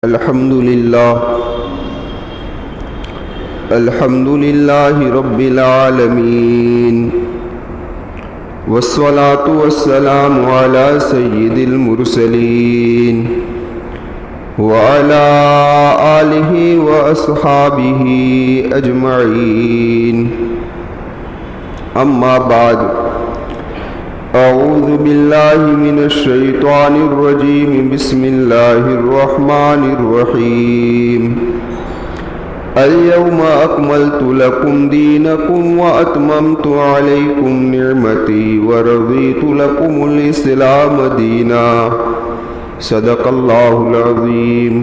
الحمد لله رب العالمين والصلاة والسلام على سيد المرسلين وعلى آله وأصحابه أجمعين أما بعد أعوذ بالله من الشيطان الرجيم بسم الله الرحمن الرحيم اليوم أكملت لكم دينكم وأتممت عليكم نعمتي ورضيت لكم الإسلام دينا صدق الله العظيم.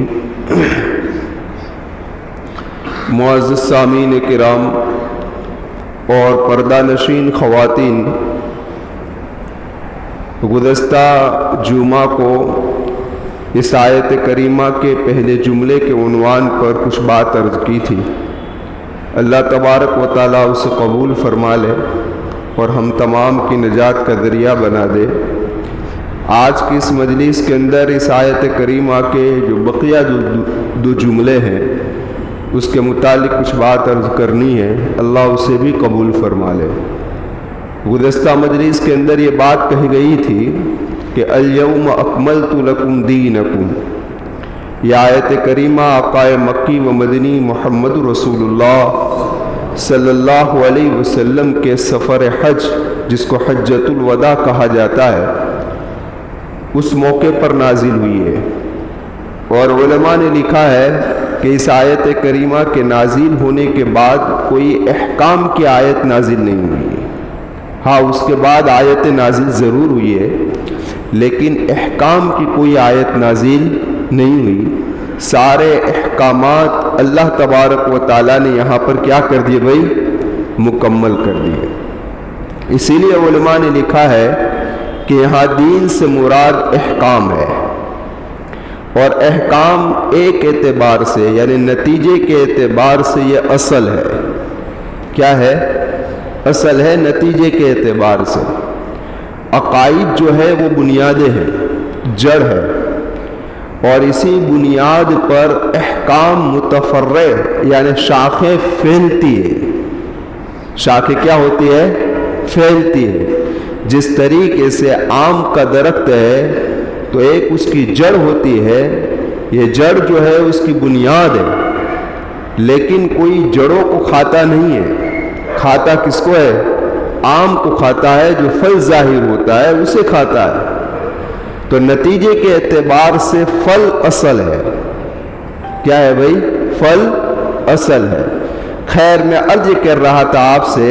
معزز سامعین کرام اور پردہ نشین خواتین، گزشتہ جمعہ کو اس آیت کریمہ کے پہلے جملے کے عنوان پر کچھ بات عرض کی تھی. اللہ تبارک و تعالیٰ اسے قبول فرما لے اور ہم تمام کی نجات کا ذریعہ بنا دے. آج کی اس مجلس کے اندر اس آیت کریمہ کے جو بقیہ دو جملے ہیں اس کے متعلق کچھ بات عرض کرنی ہے. اللہ اسے بھی قبول فرما لے. گزشتہ مجلس کے اندر یہ بات کہی گئی تھی کہ الیوم اکملت لکم دینکم. یہ آیت کریمہ آقائے مکی و مدنی محمد رسول اللہ صلی اللہ علیہ وسلم کے سفر حج، جس کو حجۃ الوداع کہا جاتا ہے، اس موقع پر نازل ہوئی ہے. اور علماء نے لکھا ہے کہ اس آیت کریمہ کے نازل ہونے کے بعد کوئی احکام کی آیت نازل نہیں ہوئی. ہاں، اس کے بعد آیت نازل ضرور ہوئی ہے، لیکن احکام کی کوئی آیت نازل نہیں ہوئی. سارے احکامات اللہ تبارک و تعالیٰ نے یہاں پر کیا کر دیے بھائی؟ مکمل کر دیے. اسی لیے علماء نے لکھا ہے کہ یہاں دین سے مراد احکام ہے، اور احکام ایک اعتبار سے یعنی نتیجے کے اعتبار سے یہ اصل ہے. کیا ہے؟ اصل ہے نتیجے کے اعتبار سے. عقائد جو ہے وہ بنیادیں ہیں، جڑ ہے، اور اسی بنیاد پر احکام متفرع یعنی شاخیں پھیلتی ہے. شاخیں کیا ہوتی ہے؟ پھیلتی ہے. جس طریقے سے آم کا درخت ہے تو ایک اس کی جڑ ہوتی ہے، یہ جڑ جو ہے اس کی بنیاد ہے، لیکن کوئی جڑوں کو کھاتا نہیں ہے. کھاتا کس کو ہے؟ آم کو کھاتا ہے، جو پھل ظاہر ہوتا ہے اسے کھاتا ہے. تو نتیجے کے اعتبار سے پھل اصل ہے. کیا ہے بھائی؟ پھل اصل ہے. خیر، میں عرض کر رہا تھا آپ سے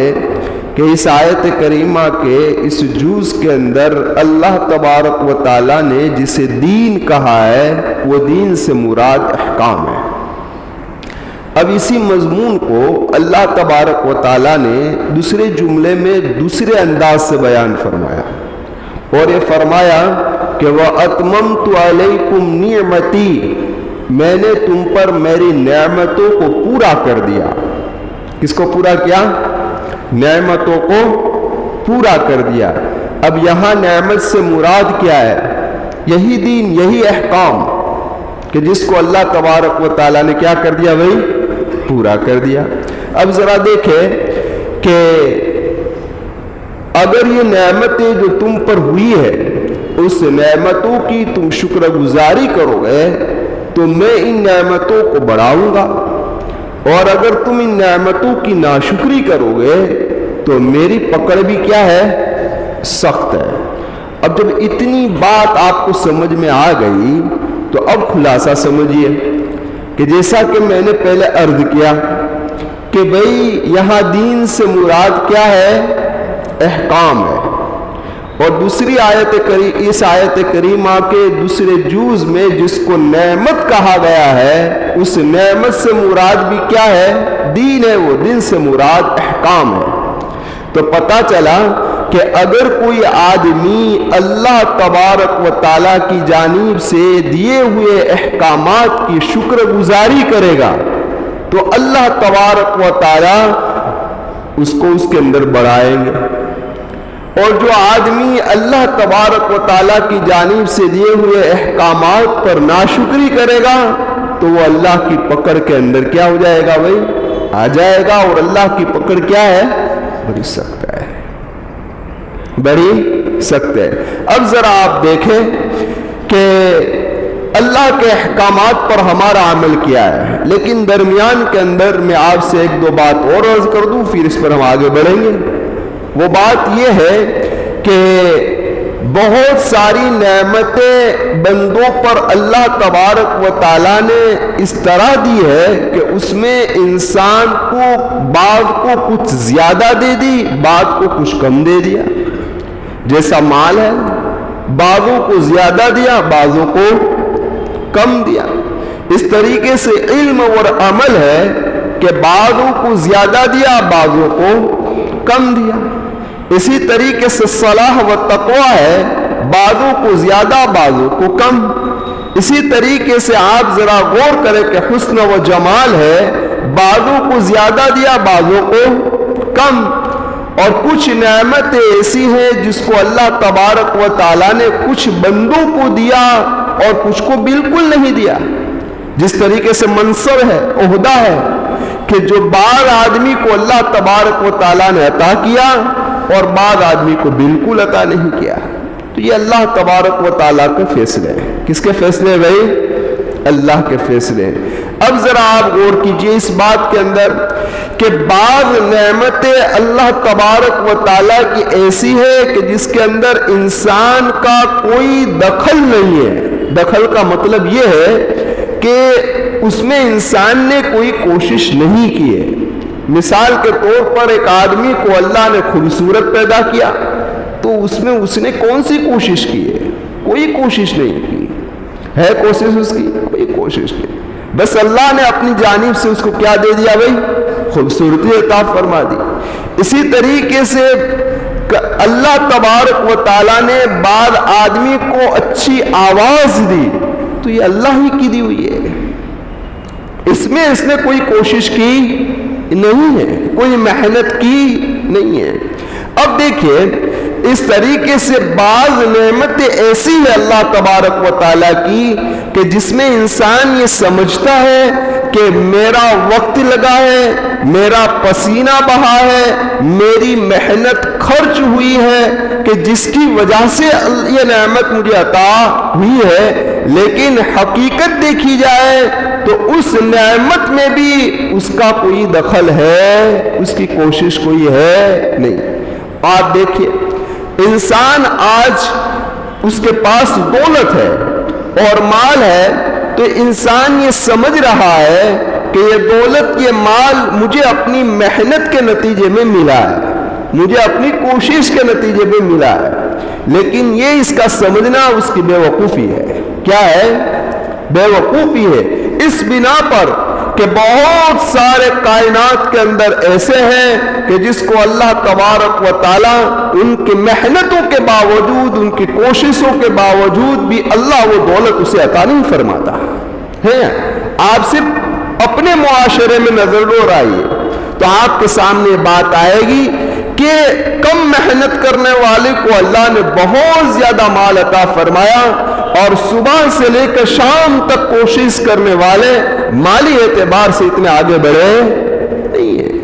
کہ اس آیت کریمہ کے اس جز کے اندر اللہ تبارک و تعالیٰ نے جسے دین کہا ہے وہ دین سے مراد احکام ہے. اب اسی مضمون کو اللہ تبارک و تعالیٰ نے دوسرے جملے میں دوسرے انداز سے بیان فرمایا، اور یہ فرمایا کہ وَأَتْمَمْتُ عَلَيْكُمْ نِعْمَتِي، میں نے تم پر میری نعمتوں کو پورا کر دیا. کس کو پورا کیا؟ نعمتوں کو پورا کر دیا. اب یہاں نعمت سے مراد کیا ہے؟ یہی دین، یہی احکام کہ جس کو اللہ تبارک و تعالیٰ نے کیا کر دیا بھائی؟ پورا کر دیا. اب ذرا دیکھیں کہ اگر یہ نعمتیں جو تم پر ہوئی ہے اس نعمتوں کی تم شکر گزاری کرو گے تو میں ان نعمتوں کو بڑھاؤں گا، اور اگر تم ان نعمتوں کی ناشکری کرو گے تو میری پکڑ بھی کیا ہے؟ سخت ہے. اب جب اتنی بات آپ کو سمجھ میں آ گئی تو اب خلاصہ سمجھیے کہ جیسا کہ میں نے پہلے عرض کیا کہ بھئی یہاں دین سے مراد کیا ہے؟ احکام ہے. اور دوسری اس آیت کریمہ کے دوسرے جز میں جس کو نعمت کہا گیا ہے اس نعمت سے مراد بھی کیا ہے؟ دین ہے. وہ دین سے مراد احکام ہے. تو پتہ چلا کہ اگر کوئی آدمی اللہ تبارک و تعالیٰ کی جانب سے دیے ہوئے احکامات کی شکر گزاری کرے گا تو اللہ تبارک و تعالیٰ اس کو اس کے اندر بڑھائیں گے، اور جو آدمی اللہ تبارک و تعالیٰ کی جانب سے دیے ہوئے احکامات پر ناشکری کرے گا تو وہ اللہ کی پکڑ کے اندر کیا ہو جائے گا بھائی؟ آ جائے گا. اور اللہ کی پکڑ کیا ہے؟ بڑی سخت ہے، بڑی سخت ہے. اب ذرا آپ دیکھیں کہ اللہ کے احکامات پر ہمارا عمل کیا ہے، لیکن درمیان کے اندر میں آپ سے ایک دو بات اور عرض کر دوں، پھر اس پر ہم آگے بڑھیں گے. وہ بات یہ ہے کہ بہت ساری نعمتیں بندوں پر اللہ تبارک و تعالیٰ نے اس طرح دی ہے کہ اس میں انسان کو بعض کو کچھ زیادہ دے دی، بعض کو کچھ کم دے دیا. جیسا مال ہے، بعضوں کو زیادہ دیا، بعضوں کو کم دیا. اس طریقے سے علم اور عمل ہے کہ بعضوں کو زیادہ دیا، بعضوں کو کم دیا. اسی طریقے سے صلاح و تقویٰ ہے، بعضوں کو زیادہ، بعضوں کو کم. اسی طریقے سے آپ ذرا غور کریں کہ حسن و جمال ہے، بعضوں کو زیادہ دیا، بعضوں کو کم. اور کچھ نعمتیں ایسی ہیں جس کو اللہ تبارک و تعالیٰ نے کچھ بندوں کو دیا اور کچھ کو بالکل نہیں دیا. جس طریقے سے منصب ہے، عہدہ ہے، کہ جو بعض آدمی کو اللہ تبارک و تعالیٰ نے عطا کیا اور بعض آدمی کو بالکل عطا نہیں کیا. تو یہ اللہ تبارک و تعالیٰ کے فیصلے ہیں. کس کے فیصلے بھائی؟ اللہ کے فیصلے. اب ذرا آپ غور کیجئے اس بات کے اندر کہ بعض نعمتیں اللہ تبارک و تعالیٰ کی ایسی ہے کہ جس کے اندر انسان کا کوئی دخل نہیں ہے. دخل کا مطلب یہ ہے کہ اس میں انسان نے کوئی کوشش نہیں کی ہے. مثال کے طور پر ایک آدمی کو اللہ نے خوبصورت پیدا کیا تو اس میں اس نے کون سی کوشش کی ہے؟ کوئی کوشش نہیں کی ہے. کوشش اس کی کوئی کوشش نہیں، بس اللہ نے اپنی جانب سے اس کو کیا دے دیا بھائی؟ خوبصورتی عطا فرما دی. اسی طریقے سے اللہ تبارک و تعالیٰ نے بعض آدمی کو اچھی آواز دی تو یہ اللہ ہی کی دی ہوئی ہے. اس میں اس نے کوئی کوشش کی نہیں ہے، کوئی محنت کی نہیں ہے. اب دیکھیے اس طریقے سے بعض نعمتیں ایسی ہے اللہ تبارک و تعالیٰ کی کہ جس میں انسان یہ سمجھتا ہے کہ میرا وقت لگا ہے، میرا پسینہ بہا ہے، میری محنت خرچ ہوئی ہے کہ جس کی وجہ سے یہ نعمت مجھے عطا ہوئی ہے. لیکن حقیقت دیکھی جائے تو اس نعمت میں بھی اس کا کوئی دخل ہے، اس کی کوشش کوئی ہے نہیں. آپ دیکھیے انسان آج اس کے پاس دولت ہے اور مال ہے تو انسان یہ سمجھ رہا ہے کہ یہ دولت، یہ مال مجھے اپنی محنت کے نتیجے میں ملا ہے، مجھے اپنی کوشش کے نتیجے میں ملا ہے. لیکن یہ اس کا سمجھنا اس کی بے وقوفی ہے. کیا ہے؟ بے وقوفی ہے. اس بنا پر کہ بہت سارے کائنات کے اندر ایسے ہیں کہ جس کو اللہ تبارک و تعالیٰ ان کی محنتوں کے باوجود، ان کی کوششوں کے باوجود بھی اللہ وہ دولت اسے عطا نہیں فرماتا ہے. آپ صرف اپنے معاشرے میں نظر ڈال آئیے تو آپ کے سامنے بات آئے گی کہ کم محنت کرنے والے کو اللہ نے بہت زیادہ مال عطا فرمایا اور صبح سے لے کر شام تک کوشش کرنے والے مالی اعتبار سے اتنے آگے بڑھے نہیں ہیں.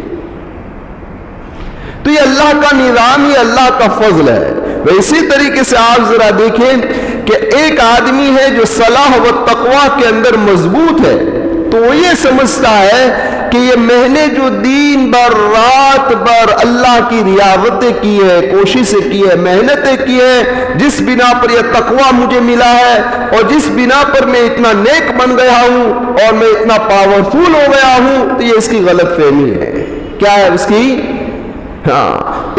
تو یہ اللہ کا نظام، یہ اللہ کا فضل ہے. اسی طریقے سے آپ ذرا دیکھیں کہ ایک آدمی ہے جو صلاح و تقویٰ کے اندر مضبوط ہے تو وہ یہ سمجھتا ہے کہ یہ میں نے جو دین بھر رات بھر اللہ کی ریاضتیں کی ہے، کوششیں کی ہے، محنتیں کی ہے، جس بنا پر یہ تقویٰ مجھے ملا ہے اور جس بنا پر میں اتنا نیک بن گیا ہوں اور میں اتنا پاورفل ہو گیا ہوں، تو یہ اس کی غلط فہمی ہے. کیا ہے اس کی؟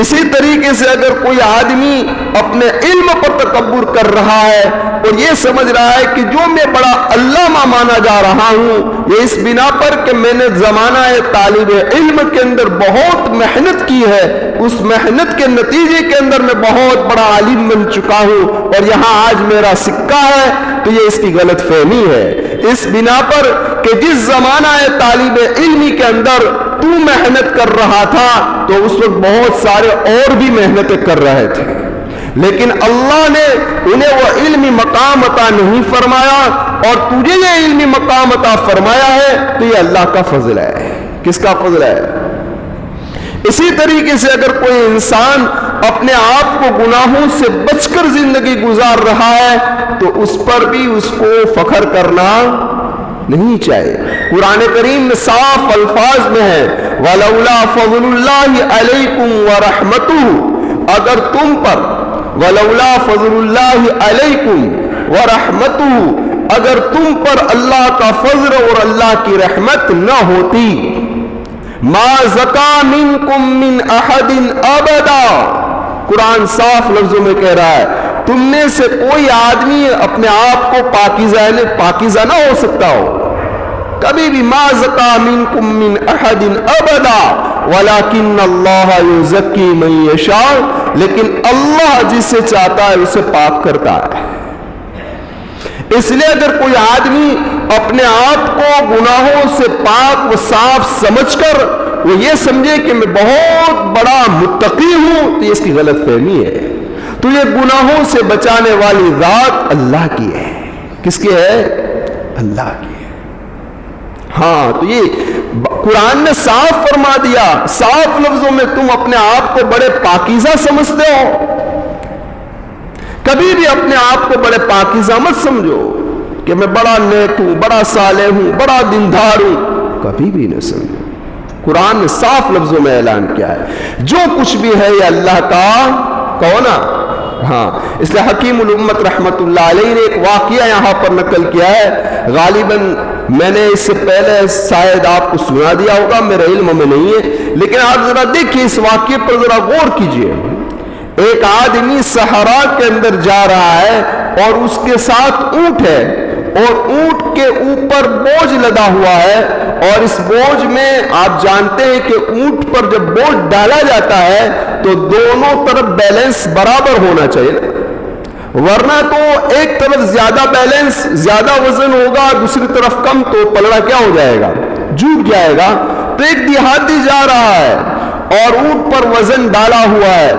اسی طریقے سے اگر کوئی آدمی اپنے علم پر تکبر کر رہا ہے اور یہ سمجھ رہا ہے کہ جو میں بڑا علامہ مانا جا رہا ہوں یہ اس بنا پر کہ میں نے زمانہ طالب علم کے اندر بہت محنت کی ہے، اس محنت کے نتیجے کے اندر میں بہت بڑا عالم بن چکا ہوں اور یہاں آج میرا سکہ ہے، تو یہ اس کی غلط فہمی ہے. اس بنا پر کہ جس زمانہ طالب علمی کے اندر تو محنت کر رہا تھا تو اس وقت بہت سارے اور بھی محنتیں کر رہے تھے. لیکن اللہ نے انہیں وہ علمی مقام عطا نہیں فرمایا اور تجھے یہ علمی مقام عطا فرمایا ہے تو یہ اللہ کا فضل ہے. کس کا فضل ہے؟ اسی طریقے سے اگر کوئی انسان اپنے آپ کو گناہوں سے بچ کر زندگی گزار رہا ہے تو اس پر بھی اس کو فخر کرنا نہیں چاہیے. قرآن کریم میں صاف الفاظ میں ہے وَلَوْلَا فَضْلُ اللَّهِ عَلَيْكُمْ وَرَحْمَتُهُ، اگر تم پر وَلَوْلَا فَضْلُ اللَّهِ عَلَيْكُمْ وَرَحْمَتُهُ، اگر تم پر اللہ کا فضل اور اللہ کی رحمت نہ ہوتی، ما زکا منکم من احد ابدا، قرآن صاف لفظوں میں کہہ رہا ہے تم میں سے کوئی آدمی اپنے آپ کو پاکیزہ نہ ہو سکتا ہو کبھی بھی. ما زکا منکم من احد ابدا ولکن اللہ یزکی من یشاء، لیکن اللہ جسے چاہتا ہے اسے پاک کرتا ہے. اس لیے اگر کوئی آدمی اپنے آپ کو گناہوں سے پاک و صاف سمجھ کر وہ یہ سمجھے کہ میں بہت بڑا متقی ہوں تو یہ اس کی غلط فہمی ہے. تو یہ گناہوں سے بچانے والی ذات اللہ کی ہے. کس کی ہے؟ اللہ کی ہے. ہاں تو یہ قرآن نے صاف فرما دیا، صاف لفظوں میں تم اپنے آپ کو بڑے پاکیزہ سمجھتے ہو، کبھی بھی اپنے آپ کو بڑے پاکیزہ مت سمجھو کہ میں بڑا نیک ہوں، بڑا صالح ہوں، بڑا دیندار ہوں، کبھی بھی نہ سمجھو. قرآن نے صاف لفظوں میں اعلان کیا ہے جو کچھ بھی ہے یہ اللہ کا کونا. ہاں اس لیے حکیم الامت رحمت اللہ علیہ نے ایک واقعہ یہاں پر نقل کیا ہے، غالباً میں نے اس سے پہلے شاید آپ کو سنا دیا ہوگا، میرے علم میں نہیں ہے، لیکن آپ ذرا دیکھیے اس واقعے پر ذرا غور کیجئے. ایک آدمی صحرا کے اندر جا رہا ہے اور اس کے ساتھ اونٹ ہے اور اونٹ کے اوپر بوجھ لدا ہوا ہے، اور اس بوجھ میں آپ جانتے ہیں کہ اونٹ پر جب بوجھ ڈالا جاتا ہے تو دونوں طرف بیلنس برابر ہونا چاہیے، ورنہ تو ایک طرف زیادہ بیلنس زیادہ وزن ہوگا، دوسری طرف کم، تو پلڑا کیا ہو جائے گا؟ جھوٹ جائے گا. تو ایک دیہاتی جا رہا ہے اور اونٹ پر وزن ڈالا ہوا ہے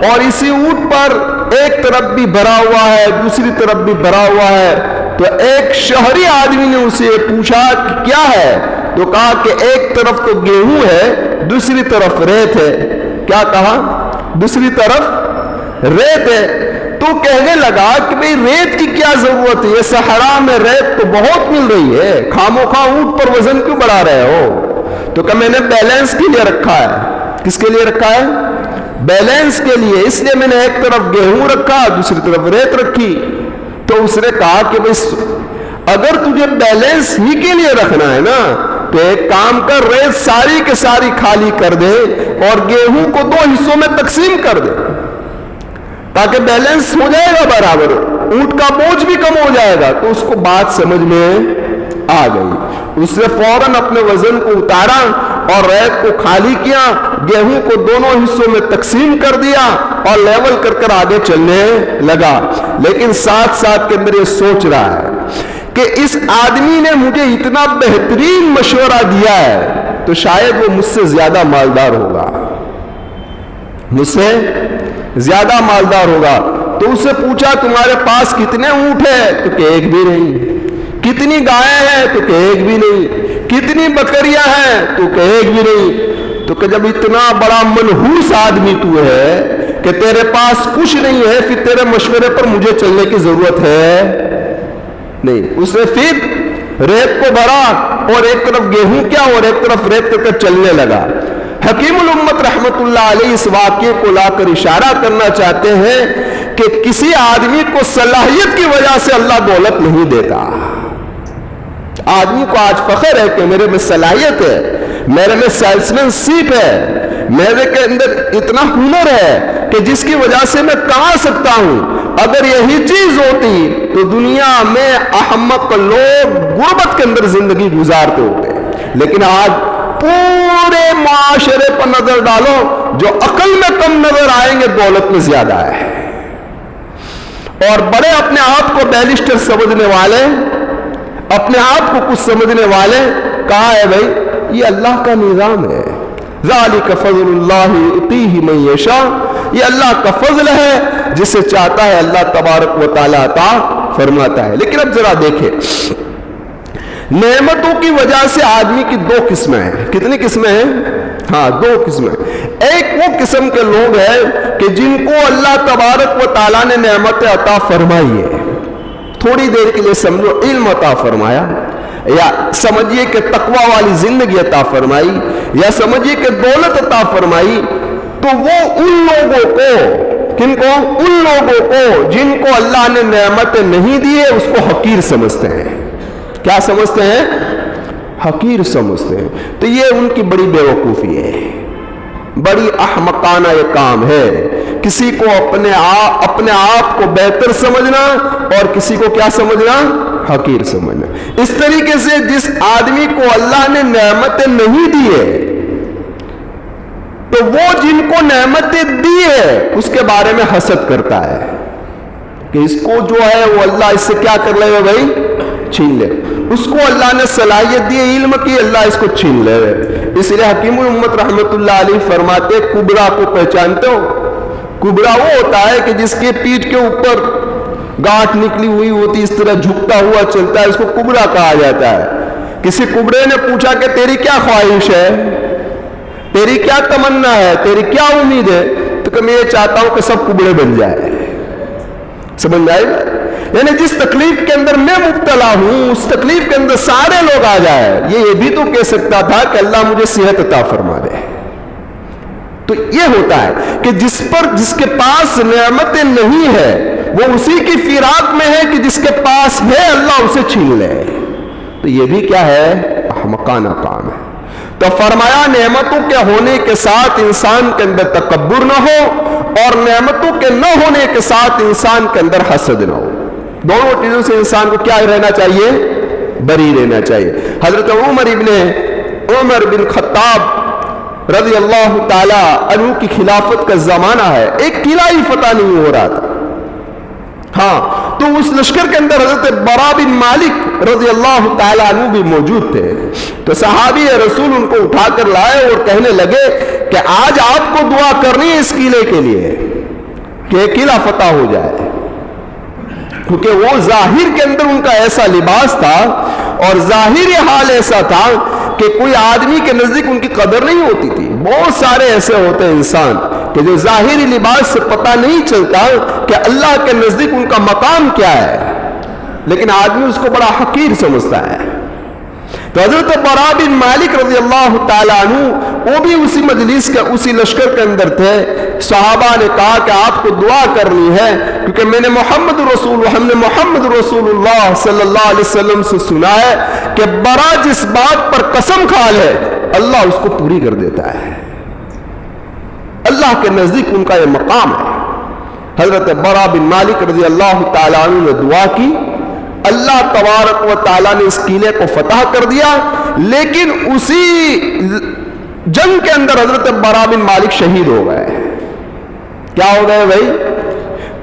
اور اسی اونٹ پر ایک طرف بھی بھرا ہوا ہے دوسری طرف بھی بھرا ہوا ہے. تو ایک شہری آدمی نے اسے پوچھا کہ کیا ہے؟ تو کہا کہ ایک طرف تو گیہوں ہے دوسری طرف ریت ہے. کیا کہا؟ دوسری طرف ریت ہے. تو کہنے لگا کہ بھئی ریت کی کیا ضرورت ہے، یہ صحرا میں ریت تو بہت مل رہی ہے، خاموخواہ اونٹ پر وزن کیوں بڑھا رہے ہو؟ تو کہ میں نے بیلنس کے لیے رکھا ہے. کس کے لیے رکھا ہے؟ بیلنس کے لیے. اس لیے میں نے ایک طرف گیہوں رکھا دوسری طرف ریت رکھی. تو اس نے کہا کہ بھئی اگر تجھے بیلنس ہی کے لیے رکھنا ہے نا تو ایک کام کر، ریت ساری کے ساری خالی کر دے اور گیہوں کو 2 حصوں میں تقسیم کر دے تاکہ بیلنس ہو جائے گا برابر، اونٹ کا بوجھ بھی کم ہو جائے گا. تو اس کو بات سمجھ میں آ گئی. اس نے فوراً اپنے وزن کو اتارا اور ریت کو خالی کیا، گیہوں کو دونوں حصوں میں تقسیم کر دیا اور لیول کر کر آگے چلنے لگا. لیکن ساتھ ساتھ کے اندر یہ سوچ رہا ہے کہ اس آدمی نے مجھے اتنا بہترین مشورہ دیا ہے تو شاید وہ مجھ سے زیادہ مالدار ہوگا، مجھ سے زیادہ مالدار ہوگا. تو اس سے پوچھا تمہارے پاس کتنے اونٹ ہیں؟ تو کہ ایک بھی نہیں. کتنی گائیں ہیں؟ تو کہ ایک بھی نہیں. کتنی بکریاں ہیں؟ تو کہ ایک بھی نہیں. تو کہ جب اتنا بڑا منحوس آدمی تو ہے کہ تیرے پاس کچھ نہیں ہے، پھر تیرے مشورے پر مجھے چلنے کی ضرورت ہے نہیں. اس نے پھر ریت کو بھرا اور ایک طرف گیہوں کیا اور ایک طرف ریت کر کے چلنے لگا. حکیم الامت رحمت اللہ علیہ اس واقعے کو لا کر اشارہ کرنا چاہتے ہیں کہ کسی آدمی کو صلاحیت کی وجہ سے اللہ دولت نہیں دیتا. آدمی کو آج فخر ہے کہ میرے میں صلاحیت ہے، میرے میں سیلسمین سیپ ہے، میرے کے اندر اتنا ہنر ہے کہ جس کی وجہ سے میں کما سکتا ہوں. اگر یہی چیز ہوتی تو دنیا میں احمق لوگ غربت کے اندر زندگی گزارتے ہوتے. لیکن آج پورے معاشرے پر نظر ڈالو، جو عقل میں کم نظر آئیں گے دولت میں زیادہ ہے، اور بڑے اپنے آپ کو بیرسٹر سمجھنے والے، اپنے آپ کو کچھ سمجھنے والے، کہا ہے بھائی یہ اللہ کا نظام ہے. ذالک فضل اللہ یؤتیہ من یشاء، یہ اللہ کا فضل ہے، جسے چاہتا ہے اللہ تبارک و تعالیٰ عطا فرماتا ہے۔ لیکن اب ذرا دیکھیں، نعمتوں کی وجہ سے آدمی کی دو قسمیں ہیں۔ کتنی قسمیں ہیں؟ ہاں، دو قسمیں۔ ایک وہ قسم کے لوگ ہیں کہ جن کو اللہ تبارک و تعالیٰ نے نعمت عطا فرمائی ہے، تھوڑی دیر کے لیے سمجھو علم عطا فرمایا، یا سمجھیے کہ تقوی والی زندگی عطا فرمائی، یا سمجھیے کہ دولت عطا فرمائی، تو وہ ان لوگوں کو، کن کو؟ ان لوگوں کو جن کو اللہ نے نعمتیں نہیں دی ہے، اس کو حقیر سمجھتے ہیں۔ کیا سمجھتے ہیں؟ حقیر سمجھتے ہیں۔ تو یہ ان کی بڑی بے وقوفی ہے، بڑی احمقانہ یہ کام ہے، کسی کو اپنے آپ کو بہتر سمجھنا اور کسی کو کیا سمجھنا؟ حقیر سمجھنا۔ اس طریقے سے جس آدمی کو اللہ نے نعمتیں نہیں دی ہے، تو وہ جن کو نعمتیں دی ہے اس کے بارے میں حسد کرتا ہے کہ اس کو جو ہے وہ اللہ اس سے کیا کر لے گا بھائی؟ چھین لے۔ اس کو اللہ نے صلاحیت دی علم کی، اللہ اس کو چھین لے۔ اس لیے حکیم الامت رحمت اللہ علیہ فرماتے، کبرا کو پہچانتے ہو؟ کبرا وہ ہوتا ہے کہ جس کے پیٹھ کے اوپر گاٹھ نکلی ہوئی ہوتی، اس طرح جھکتا ہوا چلتا ہے، اس کو کبرا کہا جاتا ہے۔ کسی کبرے نے پوچھا کہ تیری کیا خواہش ہے، تیری کیا تمنا ہے، تیری کیا امید ہے؟ تو کہ میں یہ چاہتا ہوں کہ سب کبڑے بن جائے۔ سمجھ آئے گا؟ یعنی جس تکلیف کے اندر میں مبتلا ہوں، اس تکلیف کے اندر سارے لوگ آ جائے۔ یہ بھی تو کہہ سکتا تھا کہ اللہ مجھے صحت عطا فرما دے۔ تو یہ ہوتا ہے کہ جس کے پاس نعمتیں نہیں ہے، وہ اسی کی فراق میں ہے کہ جس کے پاس ہے اللہ اسے چھین لے۔ تو یہ بھی کیا ہے؟ احمقانہ کام ہے۔ تو فرمایا نعمتوں کے ہونے کے ساتھ انسان کے اندر تکبر نہ ہو، اور نعمتوں کے نہ ہونے کے ساتھ انسان کے اندر حسد نہ ہو۔ دونوں چیزوں سے انسان کو کیا رہنا چاہیے؟ بری رہنا چاہیے۔ حضرت عمر بن خطاب رضی اللہ تعالی عنہ کی خلافت کا زمانہ ہے، ایک قلعہ ہی فتح نہیں ہو رہا تھا۔ ہاں، تو اس لشکر کے اندر حضرت برا بن مالک رضی اللہ تعالی عنہ بھی موجود تھے۔ تو صحابی رسول ان کو اٹھا کر لائے اور کہنے لگے کہ آج آپ کو دعا کرنی ہے اس قلعے کے لیے کہ یہ قلعہ فتح ہو جائے، کیونکہ وہ ظاہر کے اندر ان کا ایسا لباس تھا اور ظاہری حال ایسا تھا کہ کوئی آدمی کے نزدیک ان کی قدر نہیں ہوتی تھی۔ بہت سارے ایسے ہوتے ہیں انسان کہ جو ظاہری لباس سے پتہ نہیں چلتا کہ اللہ کے نزدیک ان کا مقام کیا ہے، لیکن آدمی اس کو بڑا حقیر سمجھتا ہے۔ تو حضرت برا بن مالک رضی اللہ تعالی عنہ وہ بھی اسی مجلس کے، اسی لشکر کے اندر تھے۔ صحابہ نے کہا کہ آپ کو دعا کرنی ہے، کیونکہ ہم نے محمد رسول اللہ صلی اللہ علیہ وسلم سے سنا ہے کہ برا جس بات پر قسم کھا لے اللہ اس کو پوری کر دیتا ہے۔ اللہ کے نزدیک ان کا یہ مقام ہے۔ حضرت برا بن مالک رضی اللہ تعالی عنہ نے دعا کی، اللہ تبارک و تعالیٰ نے اس قلعے کو فتح کر دیا، لیکن اسی جنگ کے اندر حضرت برا بن مالک شہید ہو گئے۔ کیا ہو گئے بھائی؟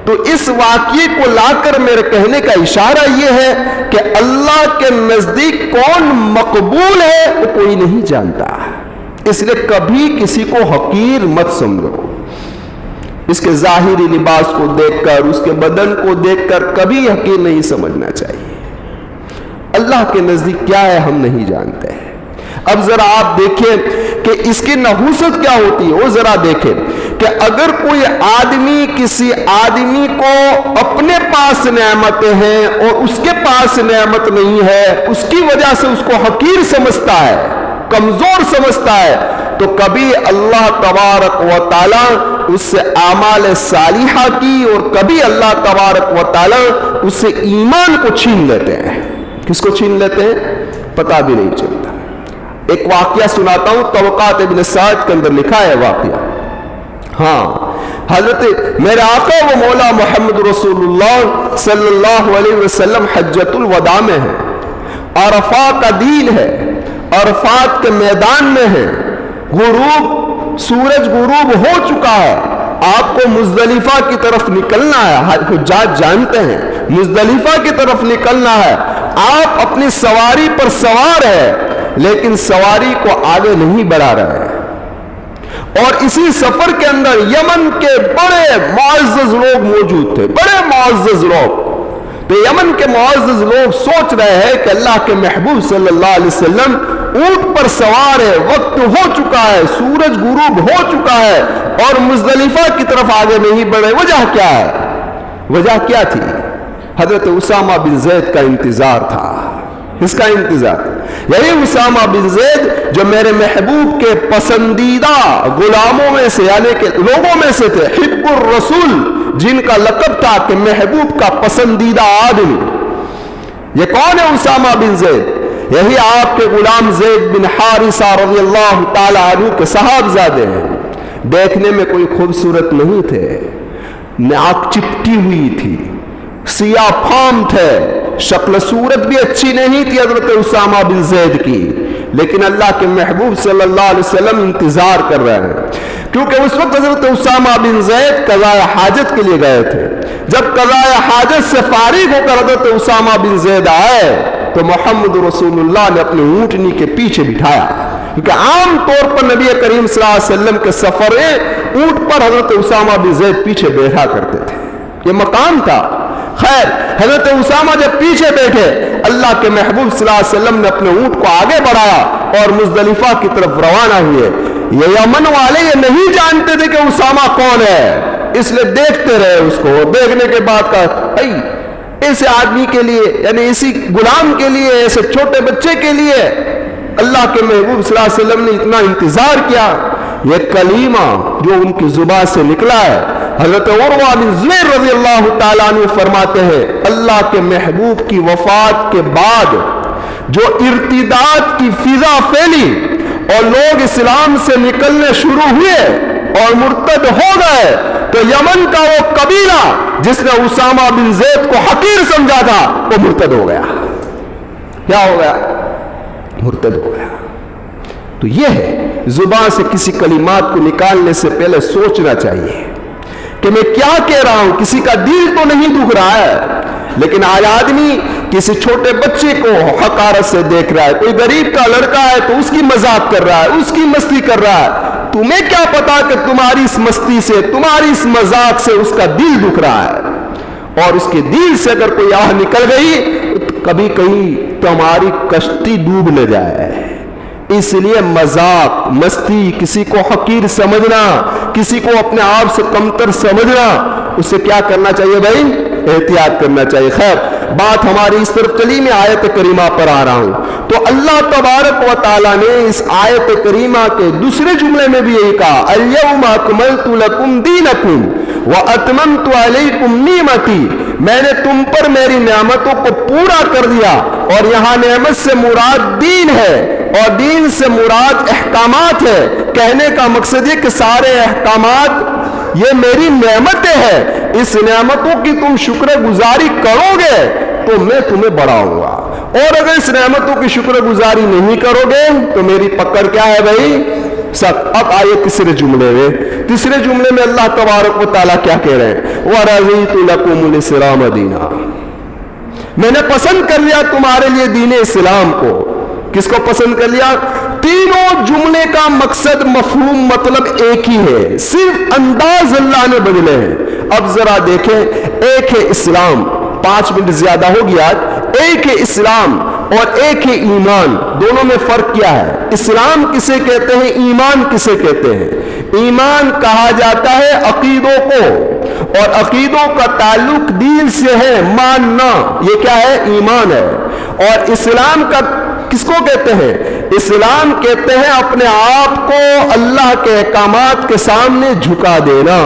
تو اس واقعے کو لا کر میرے کہنے کا اشارہ یہ ہے کہ اللہ کے نزدیک کون مقبول ہے وہ کوئی نہیں جانتا، اس لیے کبھی کسی کو حقیر مت سمجھو۔ اس کے ظاہری لباس کو دیکھ کر، اس کے بدن کو دیکھ کر کبھی حقیر نہیں سمجھنا چاہیے۔ اللہ کے نزدیک کیا ہے ہم نہیں جانتے ہیں۔ اب ذرا آپ دیکھیں کہ اس کی نحوست کیا ہوتی ہے، وہ ذرا دیکھیں کہ اگر کوئی آدمی کسی آدمی کو اپنے پاس نعمتیں ہیں اور اس کے پاس نعمت نہیں ہے، اس کی وجہ سے اس کو حقیر سمجھتا ہے، کمزور سمجھتا ہے، تو کبھی اللہ تبارک و تعالی اس سے اعمال صالحہ کی اور کبھی اللہ تبارک و تعالی اس سے ایمان کو چھین لیتے ہیں۔ کس کو چھین لیتے ہیں پتہ بھی نہیں چلتا۔ ایک واقعہ سناتا ہوں، طبقات ابن سعد کے اندر لکھا ہے واقعہ۔ ہاں، حضرت میرے آقا و مولا محمد رسول اللہ صلی اللہ علیہ وسلم حجۃ الوداع میں ہے، عرفات کا دین ہے، عرفات کے میدان میں ہے، سورج غروب ہو چکا ہے، آپ کو مزدلفہ کی طرف نکلنا ہے، حجاج جانتے ہیں مزدلفہ کی طرف نکلنا ہے، آپ اپنی سواری پر سوار ہے لیکن سواری کو آگے نہیں بڑھا رہے ہیں، اور اسی سفر کے اندر یمن کے بڑے معزز لوگ موجود تھے، بڑے معزز لوگ. تو یمن کے معزز لوگ سوچ رہے ہیں کہ اللہ کے محبوب صلی اللہ علیہ وسلم اونٹ پر سوار ہے، وقت ہو چکا ہے، سورج غروب ہو چکا ہے اور مزدلفہ کی طرف آگے نہیں بڑھے. وجہ کیا ہے؟ وجہ کیا تھی؟ حضرت اسامہ بن زید کا انتظار تھا. اس کا انتظار. یہی اسامہ بن زید جو میرے محبوب کے پسندیدہ غلاموں میں سے یعنی کہ لوگوں میں سے تھے، حب الرسول، جن کا لقب تھا کہ محبوب کا پسندیدہ آدمی. یہ کون ہے اسامہ بن زید؟ یہی آپ کے غلام زید بن حارثہ رضی اللہ تعالی عنہ کے صاحبزادے ہیں. دیکھنے میں کوئی خوبصورت نہیں تھے، ناک چپٹی ہوئی تھی، سیاہ پھام تھے، شکل صورت بھی اچھی نہیں تھی حضرت اسامہ بن زید کی. لیکن اللہ کے محبوب صلی اللہ علیہ وسلم انتظار کر رہے ہیں، کیونکہ اس وقت حضرت اسامہ بن زید قضاء حاجت کے لیے گئے تھے. جب قضاء حاجت سے فارغ ہو کر حضرت اسامہ بن زید آئے تو محمد رسول اللہ نے اپنے اونٹنی کے پیچھے بٹھایا، کیونکہ عام طور پر نبی کریم صلی اللہ علیہ وسلم کے سفر اونٹ پر حضرت اسامہ بن زید پیچھے بیٹھا کرتے تھے. یہ مقام تھا. خیر، حضرت اسامہ جب پیچھے بیٹھے، اللہ کے محبوب صلی اللہ علیہ وسلم نے اپنے اونٹ کو آگے بڑھایا اور مزدلفہ کی طرف روانہ ہوئے. یہ یمن والے یہ نہیں جانتے تھے کہ اسامہ کون ہے، اس لیے دیکھتے رہے اس کو. دیکھنے کے بعد کہا ایسے آدمی کے لیے، یعنی اسی غلام کے لیے، ایسے چھوٹے بچے کے لیے اللہ کے محبوب صلی اللہ علیہ وسلم نے اتنا انتظار کیا. یہ کلمہ جو ان کی زبان سے نکلا ہے، حضرت عروہ بن زبیر رضی اللہ تعالیٰ عنہ فرماتے ہیں اللہ کے محبوب کی وفات کے بعد جو ارتداد کی فضا پھیلی اور لوگ اسلام سے نکلنے شروع ہوئے اور مرتد ہو گئے، تو یمن کا وہ قبیلہ جس نے اسامہ بن زید کو حقیر سمجھا تھا وہ مرتد ہو گیا. کیا ہو گیا؟ مرتد ہو گیا. تو یہ ہے، زبان سے کسی کلمات کو نکالنے سے پہلے سوچنا چاہیے کہ میں کیا کہہ رہا ہوں. کسی کا دل تو نہیں دکھ رہا ہے، لیکن آج آدمی کسی چھوٹے بچے کو حقارت سے دیکھ رہا ہے. کوئی غریب کا لڑکا ہے تو اس کی مذاق کر رہا ہے، اس کی مستی کر رہا ہے. تمہیں کیا پتا کہ تمہاری اس مستی سے، تمہاری اس مذاق سے اس کا دل دکھ رہا ہے، اور اس کے دل سے اگر کوئی آہ نکل گئی تو کبھی کہیں تمہاری کشتی ڈوب نہ جائے. اس لیے مذاق، مستی، کسی کو حقیر سمجھنا، کسی کو اپنے آپ سے کمتر سمجھنا، اسے کیا کرنا چاہیے بھائی؟ احتیاط کرنا چاہیے. خیر، بات ہماری اس طرف چلی، میں آیت کریمہ پر آ رہا ہوں. تو اللہ تبارک و تعالیٰ نے اس آیت کریمہ کے دوسرے جملے میں بھی یہی کہا، الَّيَوْمَ أَكْمَلْتُ لَكُمْ دِينَكُمْ وَأَتْمَمْتُ عَلَيْكُمْ نِعْمَتِي. میں نے تم پر میری نعمتوں کو پورا کر دیا. اور یہاں نعمت سے مراد دین ہے اور دین سے مراد احکامات ہے. کہنے کا مقصد یہ کہ سارے احکامات یہ میری نعمتیں ہیں. اس نعمتوں کی تم شکر گزاری کرو گے تو میں تمہیں بڑھاؤں گا، اور اگر اس نعمتوں کی شکر گزاری نہیں کرو گے تو میری پکڑ کیا ہے بھائی؟ سخت. اب آئیے تیسرے جملے میں. تیسرے جملے میں اللہ تبارک و تعالیٰ کیا کہہ رہے ہیں؟ وَرَضِيتُ لَكُمُ الْإِسْلَامَ دِينًا. میں نے پسند کر لیا تمہارے لیے دین اسلام کو. کس کو پسند کر لیا؟ تینوں جملے کا مقصد، مفہوم، مطلب ایک ہی ہے، صرف انداز اللہ نے بدلے ہیں. اب ذرا دیکھیں، ایک ہے اسلام، 5 منٹ زیادہ ہو گیا. ایک ہے اسلام اور ایک ہے ایمان. دونوں میں فرق کیا ہے؟ اسلام کسے کہتے ہیں؟ ایمان کسے کہتے ہیں؟ ایمان کہا جاتا ہے عقیدوں کو، اور عقیدوں کا تعلق دین سے ہے، ماننا. یہ کیا ہے؟ ایمان ہے. اور اسلام کا کس کو کہتے ہیں؟ اسلام کہتے ہیں اپنے آپ کو اللہ کے احکامات کے سامنے جھکا دینا.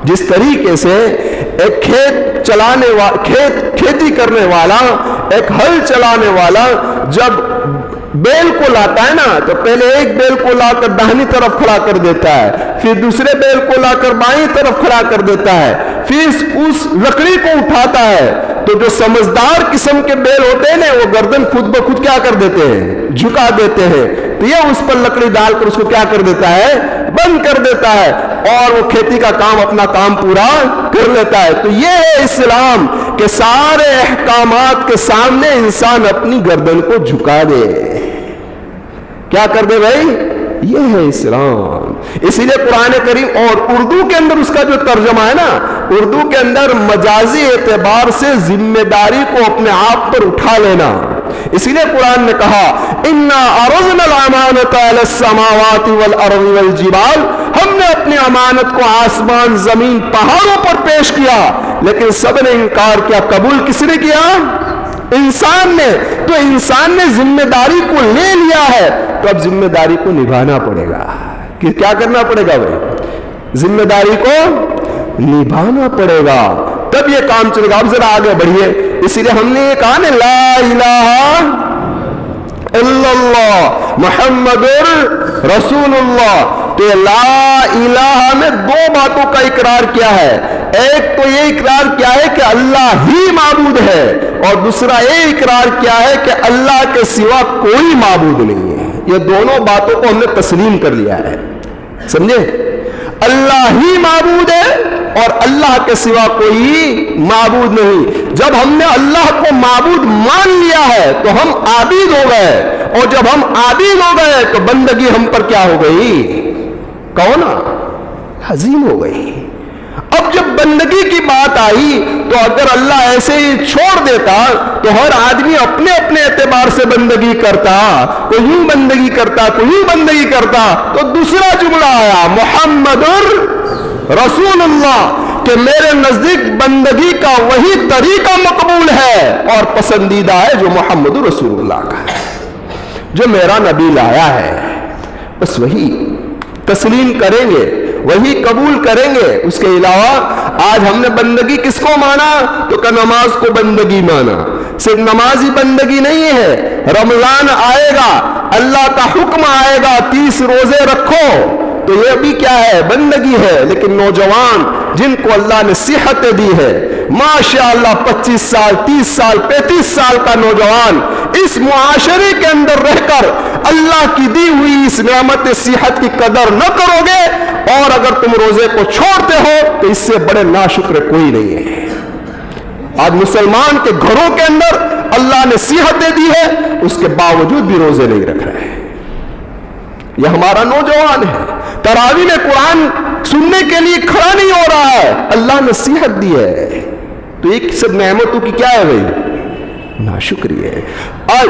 جس طریقے سے ایک کھیتی کرنے والا، ایک ہل چلانے والا جب بیل کو لاتا ہے نا تو پہلے ایک بیل کو لا کر داہنی طرف کھڑا کر دیتا ہے، پھر دوسرے بیل کو لا کر بائیں طرف کھڑا کر دیتا ہے، پھر اس لکڑی کو اٹھاتا ہے. تو جو سمجھدار قسم کے بیل ہوتے ہیں نا، وہ گردن خود بخود کیا کر دیتے ہیں؟ جھکا دیتے ہیں. تو یہ اس پر لکڑی ڈال کر اس کو کیا کر دیتا ہے؟ بند کر دیتا ہے، اور وہ کھیتی کا کام، اپنا کام پورا کر لیتا ہے. تو یہ ہے اسلام کہ سارے احکامات کے سامنے انسان اپنی گردن کو جھکا دے. کیا کر دے بھائی؟ یہ ہے اسلام. اسی لیے قرآن کریم اور اردو کے اندر اس کا جو ترجمہ ہے نا، اردو کے اندر مجازی اعتبار سے ذمہ داری کو اپنے آپ پر اٹھا لینا، اسی لیے قرآن نے کہا اِنَّا عَرَضْنَا الْأَمَانَةَ عَلَى السَّمَاوَاتِ وَالْأَرْضِ وَالْجِبَالِ، ہم نے اپنی امانت کو آسمان، زمین، پہاڑوں پر پیش کیا، لیکن سب نے انکار کیا۔ قبول کس نے کیا؟ انسان نے۔ تو انسان نے ذمہ داری کو لے لیا ہے، تو اب ذمہ داری کو نبھانا پڑے گا۔ کہ کیا کرنا پڑے گا بھائی؟ ذمہ داری کو نبھانا پڑے گا، تب یہ کام چلے گا۔ اب ذرا آگے بڑھیے، اسی لیے ہم نے یہ کہا نا لا الہ الا اللہ محمد رسول اللہ، تو لا الہ میں دو باتوں کا اقرار کیا ہے۔ ایک تو یہ اقرار کیا ہے کہ اللہ ہی معبود ہے، اور دوسرا یہ اقرار کیا ہے کہ اللہ کے سوا کوئی معبود نہیں ہے۔ یہ دونوں باتوں کو ہم نے تسلیم کر لیا ہے، سمجھے؟ اللہ ہی معبود ہے اور اللہ کے سوا کوئی معبود نہیں۔ جب ہم نے اللہ کو معبود مان لیا ہے تو ہم عابد ہو گئے، اور جب ہم عابد ہو گئے تو بندگی ہم پر کیا ہو گئی؟ کہو نا، عظیم ہو گئی۔ اب جب بندگی کی بات آئی تو اگر اللہ ایسے ہی چھوڑ دیتا تو ہر آدمی اپنے اپنے اعتبار سے بندگی کرتا، کوئی یوں بندگی کرتا، کوئی یوں بندگی کرتا، تو دوسرا جملہ آیا محمد رسول اللہ، کہ میرے نزدیک بندگی کا وہی طریقہ مقبول ہے اور پسندیدہ ہے جو محمد رسول اللہ کا ہے، جو میرا نبی لایا ہے، بس وہی تسلیم کریں گے، وہی قبول کریں گے۔ اس کے علاوہ آج ہم نے بندگی کس کو مانا؟ تو کہ نماز کو بندگی مانا۔ صرف نماز ہی بندگی نہیں ہے، رمضان آئے گا، اللہ کا حکم آئے گا 30 روزے رکھو، تو یہ بھی کیا ہے؟ بندگی ہے۔ لیکن نوجوان جن کو اللہ نے صحت دی ہے، ماشاءاللہ 25 سال 30 سال 35 سال کا نوجوان اس معاشرے کے اندر رہ کر اللہ کی دی ہوئی اس نعمت صحت کی قدر نہ کرو گے، اور اگر تم روزے کو چھوڑتے ہو تو اس سے بڑے ناشکر کوئی نہیں ہے۔ آج مسلمان کے گھروں کے اندر اللہ نے صحت دی ہے، اس کے باوجود بھی روزے نہیں رکھ رہے ہیں۔ یہ ہمارا نوجوان ہے، تراویح میں قرآن سننے کے لیے کھڑا نہیں ہو رہا ہے، اللہ نے صحت دی ہے، تو ایک سب نعمتوں کی کیا ہے بھائی؟ ناشکری ہے۔ اور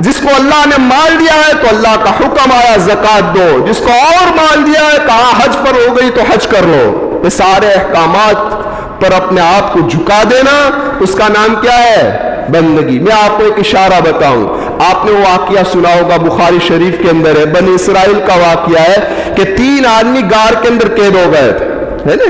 جس کو اللہ نے مال دیا ہے تو اللہ کا حکم آیا زکوٰۃ دو، جس کو اور مال دیا ہے کہا حج پر ہو گئی تو حج کر لو۔ یہ سارے احکامات پر اپنے آپ کو جھکا دینا، اس کا نام کیا ہے؟ بندگی۔ میں آپ کو ایک اشارہ بتاؤں، آپ نے وہ واقعہ سنا ہوگا، بخاری شریف کے اندر ہے، بنی اسرائیل کا واقعہ ہے کہ 3 آدمی غار کے اندر قید ہو گئے تھے، ہے نا؟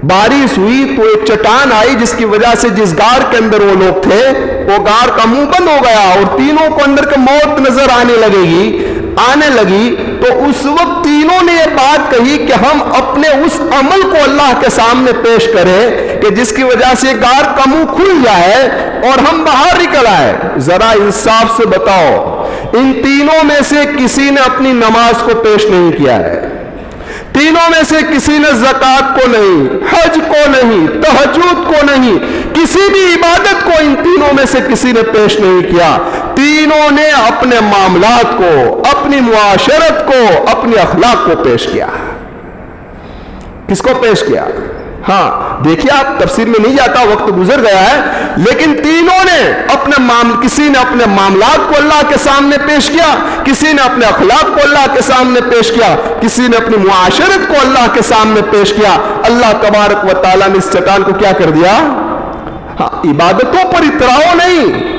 بارش ہوئی تو ایک چٹان آئی جس کی وجہ سے جس غار کے اندر وہ لوگ تھے وہ غار کا منہ بند ہو گیا، اور تینوں کو اندر کے موت نظر آنے لگی۔ تو اس وقت تینوں نے یہ بات کہی کہ ہم اپنے اس عمل کو اللہ کے سامنے پیش کریں کہ جس کی وجہ سے غار کا منہ کھل جائے اور ہم باہر نکل آئے۔ ذرا انصاف سے بتاؤ، ان تینوں میں سے کسی نے اپنی نماز کو پیش نہیں کیا ہے، تینوں میں سے کسی نے زکوٰۃ کو نہیں، حج کو نہیں، تہجد کو نہیں، کسی بھی عبادت کو ان تینوں میں سے کسی نے پیش نہیں کیا۔ تینوں نے اپنے معاملات کو، اپنی معاشرت کو، اپنے اخلاق کو پیش کیا۔ کس کو پیش کیا؟ ہاں دیکھیے، آپ تفسیر میں نہیں جاتا، وقت گزر گیا ہے، لیکن تینوں نے کسی نے اپنے معاملات کو اللہ کے سامنے پیش کیا، کسی نے اپنے اخلاق کو اللہ کے سامنے پیش کیا، کسی نے اپنی معاشرت کو اللہ کے سامنے پیش کیا۔ اللہ تبارک و تعالیٰ نے اس چٹان کو کیا کر دیا؟ ہاں، عبادتوں پر اتراؤ نہیں،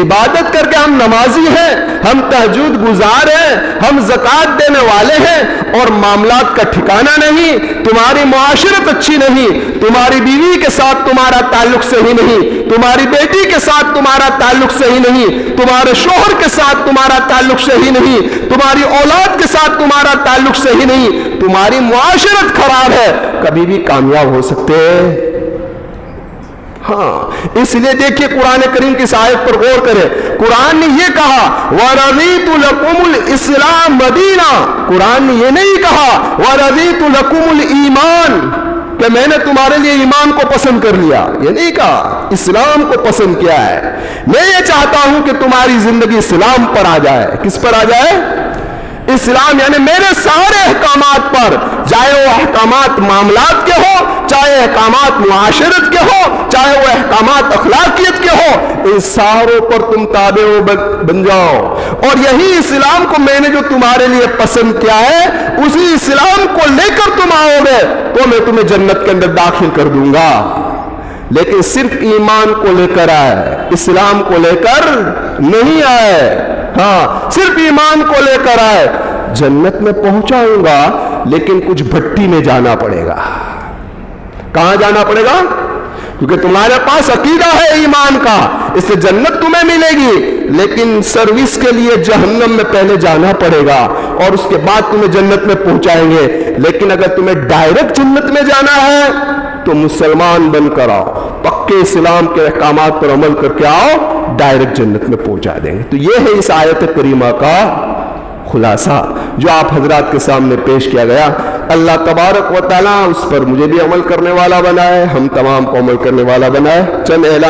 عبادت کر کے ہم نمازی ہیں، ہم تہجد گزار ہیں، ہم زکوٰۃ دینے والے ہیں، اور معاملات کا ٹھکانہ نہیں، تمہاری معاشرت اچھی نہیں، تمہاری بیوی کے ساتھ تمہارا تعلق صحیح نہیں، تمہاری بیٹی کے ساتھ تمہارا تعلق صحیح نہیں، تمہارے شوہر کے ساتھ تمہارا تعلق صحیح نہیں، تمہاری اولاد کے ساتھ تمہارا تعلق صحیح نہیں، تمہاری معاشرت خراب ہے، کبھی بھی کامیاب ہو سکتے ہیں؟ ہاں، اس لیے دیکھیے قرآن کریم کی اس آیت پر غور کریں۔ قرآن نے یہ کہا وَرَضِيتُ لَكُمُ الْإِسْلَامَ مَدِينًا، قرآن نے یہ نہیں کہا وَرَضِيتُ لَكُمُ الْإِيمَانَ کہ میں نے تمہارے لیے ایمان کو پسند کر لیا، یہ نہیں کہا، اسلام کو پسند کیا ہے۔ میں یہ چاہتا ہوں کہ تمہاری زندگی اسلام پر آ جائے۔ کس پر آ جائے؟ اسلام یعنی میرے سارے احکامات پر، چاہے وہ احکامات معاملات کے ہو، چاہے احکامات معاشرت کے ہو، چاہے وہ احکامات اخلاقیت کے ہو، ان ساروں پر تم تابع بن جاؤ. اور یہی اسلام کو میں نے جو تمہارے لیے پسند کیا ہے، اسی اسلام کو لے کر تم آؤ گے تو میں تمہیں جنت کے اندر داخل کر دوں گا. لیکن صرف ایمان کو لے کر آئے، اسلام کو لے کر نہیں آئے. ہاں، صرف ایمان کو لے کر آئے. جنت میں پہنچاؤں گا لیکن کچھ بھٹی میں جانا پڑے گا. کہاں جانا پڑے گا؟ کیونکہ تمہارے پاس عقیدہ ہے ایمان کا، اس سے جنت تمہیں ملے گی، لیکن سروس کے لیے جہنم میں پہلے جانا پڑے گا اور اس کے بعد تمہیں جنت میں پہنچائیں گے. لیکن اگر تمہیں ڈائریکٹ جنت میں جانا ہے تو مسلمان بن کر آؤ، پکے اسلام کے احکامات پر عمل کر کے آؤ، ڈائریکٹ جنت میں پہنچا دیں گے. تو یہ ہے اس آیت کریمہ کا خلاصہ جو آپ حضرات کے سامنے پیش کیا گیا. اللہ تبارک و تعالیٰ اس پر مجھے بھی عمل کرنے والا بنائے، ہم تمام کو عمل کرنے والا بنائے. چند اعلان